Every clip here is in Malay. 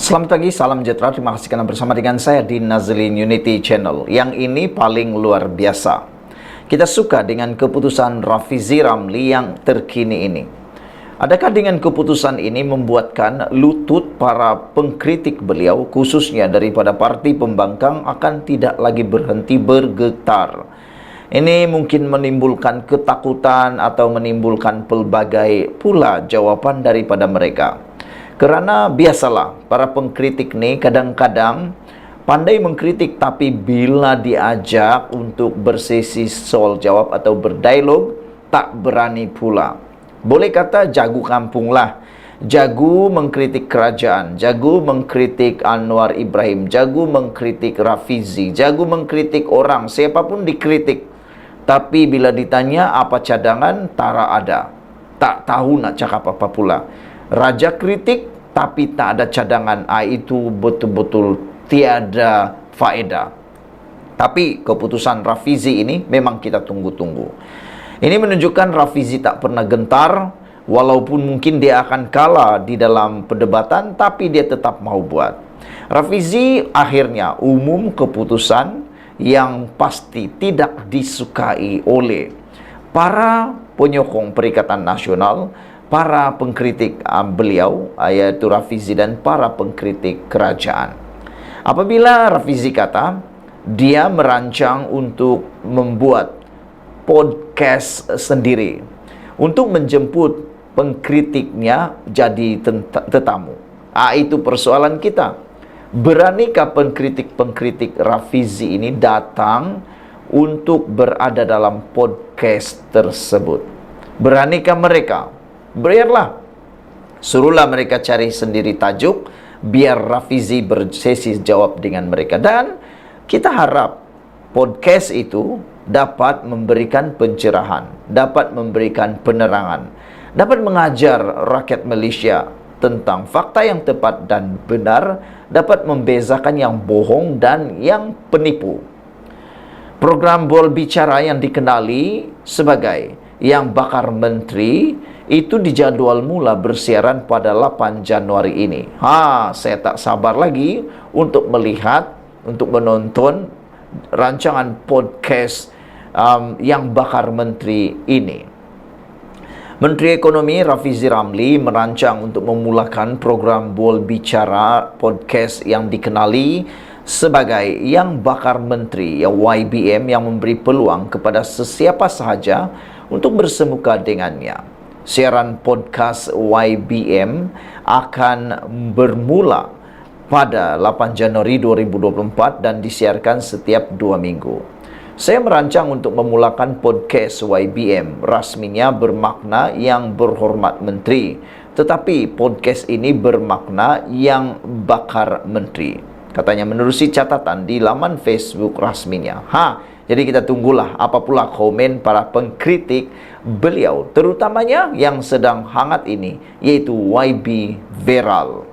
Selamat pagi, salam sejahtera. Terima kasih karena bersama dengan saya di Nazlin Unity Channel. Yang ini paling luar biasa. Kita suka dengan keputusan Rafizi Ramli yang terkini ini. Adakah dengan keputusan ini membuatkan lutut para pengkritik beliau, khususnya daripada parti pembangkang, akan tidak lagi berhenti bergetar? Ini mungkin menimbulkan ketakutan atau menimbulkan pelbagai pula jawaban daripada mereka. Karena biasalah, para pengkritik ni kadang-kadang pandai mengkritik, tapi bila diajak untuk bersesi soal jawab atau berdialog, tak berani pula. Boleh kata jago kampung lah. Jago mengkritik kerajaan, jago mengkritik Anwar Ibrahim, jago mengkritik Rafizi, jago mengkritik orang, siapapun dikritik. Tapi bila ditanya apa cadangan, tara ada. Tak tahu nak cakap apa pula. Raja kritik tapi tak ada cadangan. Itu betul-betul tiada faedah. Tapi keputusan Rafizi ini memang kita tunggu-tunggu. Ini menunjukkan Rafizi tak pernah gentar, walaupun mungkin dia akan kalah di dalam perdebatan, tapi dia tetap mau buat. Rafizi akhirnya umum keputusan yang pasti tidak disukai oleh para penyokong Perikatan Nasional, para pengkritik beliau, yaitu Rafizi, dan para pengkritik kerajaan. Apabila Rafizi kata dia merancang untuk membuat podcast sendiri untuk menjemput pengkritiknya jadi tetamu, itu persoalan kita. Beranikah pengkritik-pengkritik Rafizi ini datang untuk berada dalam podcast tersebut? Beranikah mereka? Biarlah, suruhlah mereka cari sendiri tajuk, biar Rafizi bersesi jawab dengan mereka. Dan kita harap podcast itu dapat memberikan pencerahan, dapat memberikan penerangan, dapat mengajar rakyat Malaysia tentang fakta yang tepat dan benar, dapat membezakan yang bohong dan yang penipu. Program Bola Bicara yang dikenali sebagai Yang Bakar Menteri itu dijadwal mula bersiaran pada 8 Januari ini. Saya tak sabar lagi untuk melihat, untuk menonton rancangan podcast Yang Bakar Menteri ini. Menteri Ekonomi Rafizi Ramli merancang untuk memulakan program Bola Bicara podcast yang dikenali sebagai Yang Bakar Menteri, YBM, yang memberi peluang kepada sesiapa sahaja untuk bersemuka dengannya. Siaran podcast YBM akan bermula pada 8 Januari 2024 dan disiarkan setiap 2 minggu. Saya merancang untuk memulakan podcast YBM. Rasminya bermakna Yang Berhormat Menteri, tetapi podcast ini bermakna Yang Bakar Menteri, katanya menerusi catatan di laman Facebook rasminya. Jadi kita tunggulah apa pula komen para pengkritik beliau, terutamanya yang sedang hangat ini, yaitu YB Viral.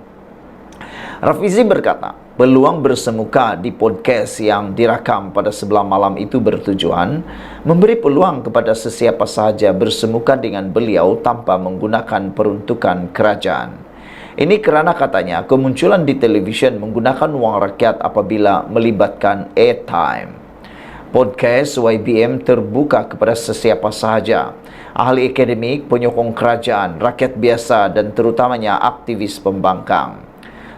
Rafizi berkata, peluang bersemuka di podcast yang dirakam pada sebelah malam itu bertujuan memberi peluang kepada sesiapa sahaja bersemuka dengan beliau tanpa menggunakan peruntukan kerajaan. Ini kerana katanya kemunculan di televisyen menggunakan wang rakyat apabila melibatkan airtime. Podcast YBM terbuka kepada sesiapa sahaja, ahli akademik, penyokong kerajaan, rakyat biasa dan terutamanya aktivis pembangkang.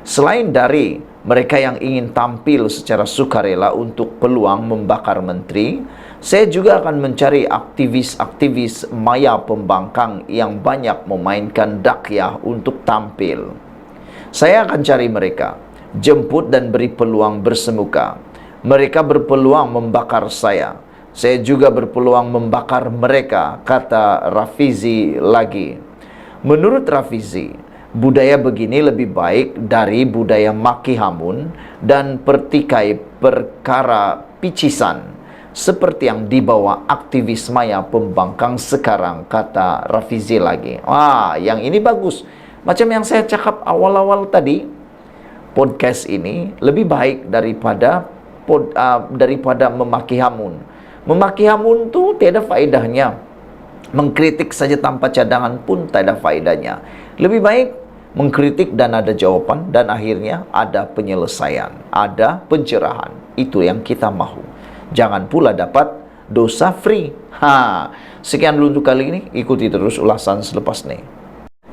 Selain dari mereka yang ingin tampil secara sukarela untuk peluang membakar menteri, saya juga akan mencari aktivis-aktivis maya pembangkang yang banyak memainkan dakyah untuk tampil. Saya akan cari mereka, jemput dan beri peluang bersemuka. Mereka berpeluang membakar saya juga berpeluang membakar mereka, kata Rafizi lagi. Menurut Rafizi, budaya begini lebih baik dari budaya maki hamun dan pertikai perkara picisan seperti yang dibawa aktivis maya pembangkang sekarang, kata Rafizi lagi. Yang ini bagus. Macam yang saya cakap awal-awal tadi, podcast ini lebih baik daripada memaki hamun. Memaki hamun tu tiada faedahnya. Mengkritik saja tanpa cadangan pun tak ada faedahnya. Lebih baik mengkritik dan ada jawaban, dan akhirnya ada penyelesaian, ada pencerahan. Itu yang kita mahu. Jangan pula dapat dosa free. Sekian dulu untuk kali ini. Ikuti terus ulasan selepas ini.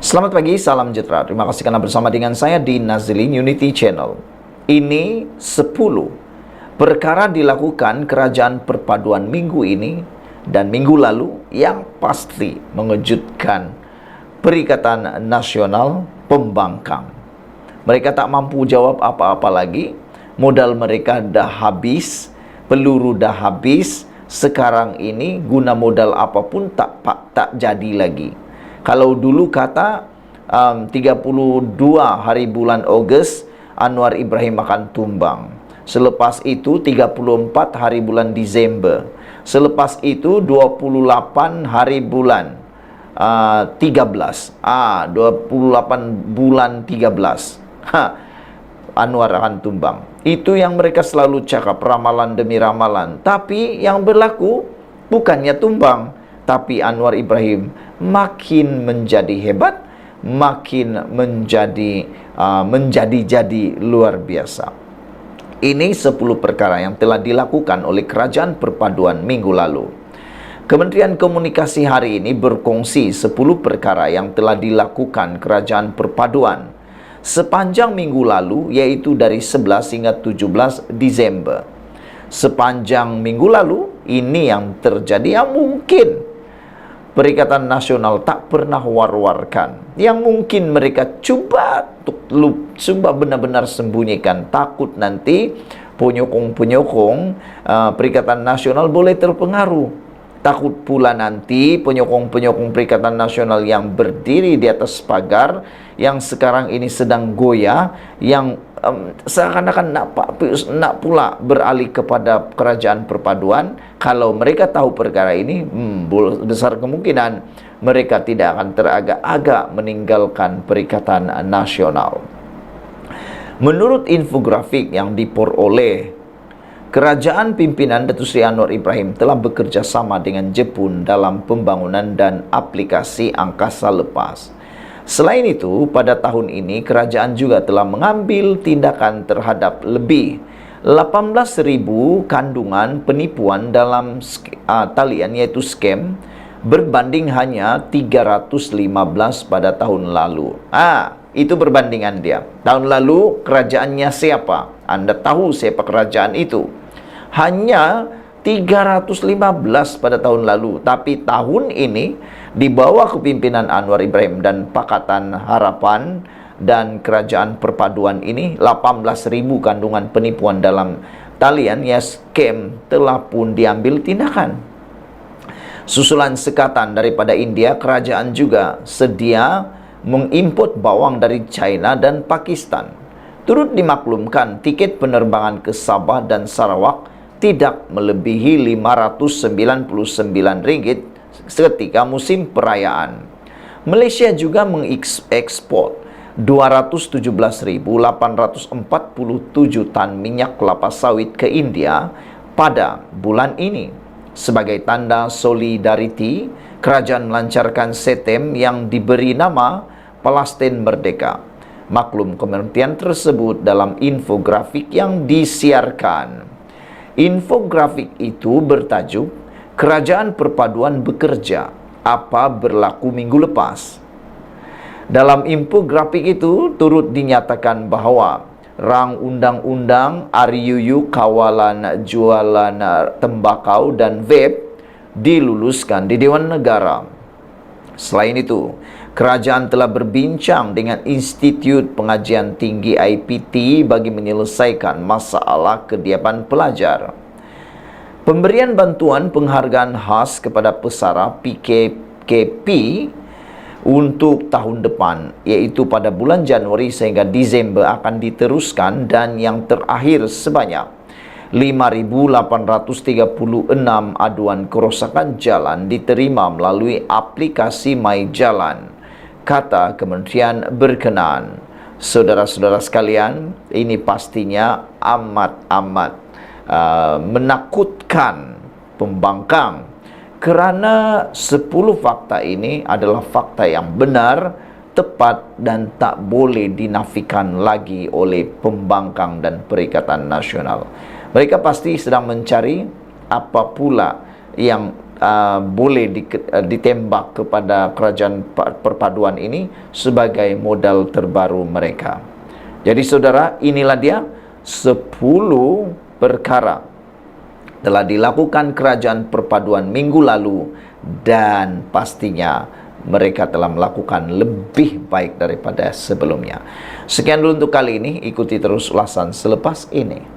Selamat pagi, salam sejahtera. Terima kasih karena bersama dengan saya di Nazlin Unity Channel. Ini 10 perkara dilakukan Kerajaan Perpaduan minggu ini dan minggu lalu yang pasti mengejutkan Perikatan Nasional Pembangkang. Mereka tak mampu jawab apa-apa lagi. Modal mereka dah habis, peluru dah habis. Sekarang ini guna modal apapun tak jadi lagi. Kalau dulu kata 32 hari bulan Ogos Anwar Ibrahim akan tumbang. Selepas itu 34 hari bulan Disember. Selepas itu 28 hari bulan 13. 28 bulan 13. Anwar akan tumbang. Itu yang mereka selalu cakap, ramalan demi ramalan. Tapi yang berlaku bukannya tumbang, tapi Anwar Ibrahim makin menjadi hebat, makin menjadi luar biasa. Ini 10 perkara yang telah dilakukan oleh Kerajaan Perpaduan minggu lalu. Kementerian Komunikasi hari ini berkongsi 10 perkara yang telah dilakukan Kerajaan Perpaduan sepanjang minggu lalu, yaitu dari 11 hingga 17 Desember. Sepanjang minggu lalu, ini yang terjadi yang mungkin Perikatan Nasional tak pernah war-warkan, yang mungkin mereka coba benar-benar sembunyikan, takut nanti penyokong-penyokong Perikatan Nasional boleh terpengaruh. Takut pula nanti penyokong-penyokong Perikatan Nasional yang berdiri di atas pagar, yang sekarang ini sedang goyah, yang seakan-akan nak pula beralih kepada Kerajaan Perpaduan. Kalau mereka tahu perkara ini, besar kemungkinan mereka tidak akan teragak-agak meninggalkan Perikatan Nasional. Menurut infografik yang diperoleh, Kerajaan pimpinan Datuk Seri Anwar Ibrahim telah bekerja sama dengan Jepun dalam pembangunan dan aplikasi angkasa lepas. Selain itu, pada tahun ini kerajaan juga telah mengambil tindakan terhadap lebih 18.000 kandungan penipuan dalam talian, yaitu scam, berbanding hanya 315 pada tahun lalu. Itu perbandingan dia. Tahun lalu kerajaannya siapa? Anda tahu siapa kerajaan itu? Hanya 315 pada tahun lalu. Tapi tahun ini di bawah kepimpinan Anwar Ibrahim dan Pakatan Harapan dan Kerajaan Perpaduan ini, 18.000 kandungan penipuan dalam talian ya scam telah pun diambil tindakan. Susulan sekatan daripada India, kerajaan juga sedia mengimport bawang dari China dan Pakistan. Turut dimaklumkan tiket penerbangan ke Sabah dan Sarawak tidak melebihi Rp599 ketika musim perayaan. Malaysia juga mengekspor 217.847 tan minyak kelapa sawit ke India pada bulan ini. Sebagai tanda solidariti, kerajaan melancarkan setem yang diberi nama Palestin Merdeka. Maklum kementerian tersebut dalam infografik yang disiarkan. Infografik itu bertajuk Kerajaan Perpaduan Bekerja, apa berlaku minggu lepas. Dalam infografik itu turut dinyatakan bahawa rang undang-undang RUU kawalan jualan tembakau dan vape diluluskan di Dewan Negara. Selain itu, kerajaan telah berbincang dengan Institut Pengajian Tinggi IPT bagi menyelesaikan masalah kediaman pelajar. Pemberian bantuan penghargaan khas kepada pesara PKKP untuk tahun depan, iaitu pada bulan Januari sehingga Disember, akan diteruskan, dan yang terakhir sebanyak 5.836 aduan kerosakan jalan diterima melalui aplikasi MyJalan, kata kementerian berkenaan. Saudara-saudara sekalian, ini pastinya amat menakutkan pembangkang, kerana 10 fakta ini adalah fakta yang benar tepat dan tak boleh dinafikan lagi oleh pembangkang dan Perikatan Nasional. Mereka pasti sedang mencari apa pula yang boleh ditembak kepada kerajaan perpaduan ini sebagai modal terbaru mereka. Jadi saudara, inilah dia 10 perkara telah dilakukan kerajaan perpaduan minggu lalu, dan pastinya mereka telah melakukan lebih baik daripada sebelumnya. Sekian dulu untuk kali ini, ikuti terus ulasan selepas ini.